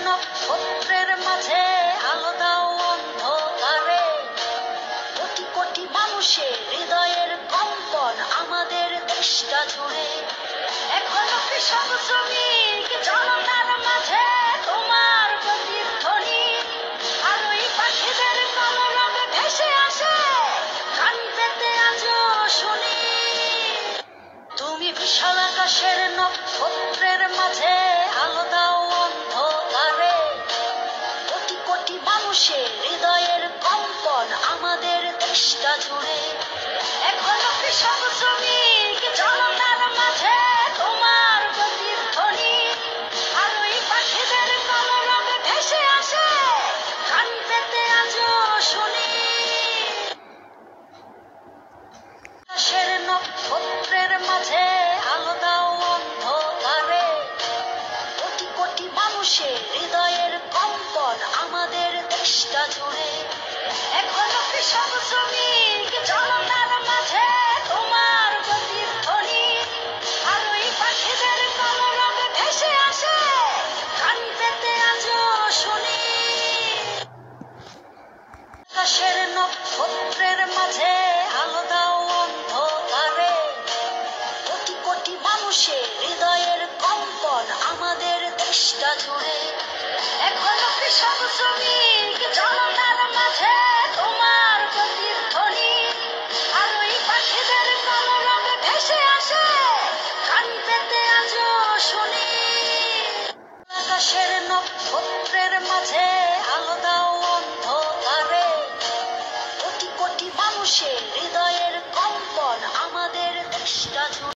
নক্ষত্রের মাঝে আলো দাও অন্ধকারে, কোটি কোটি মানুষের হৃদয়ের কম্পন আমাদের দেশটা জুড়ে। এখনো কৃষক শ্রমিক জনতার মাঝে তোমার প্রতিধ্বনি, আর ওই পাখিদের কলরবে ভেসে আসে কান পেতে আজও শুনি। তুমি বিশাল আকাশের নক্ষত্রের মাঝে আলো দাও অন্ধকারে, কোটি কোটি মানুষের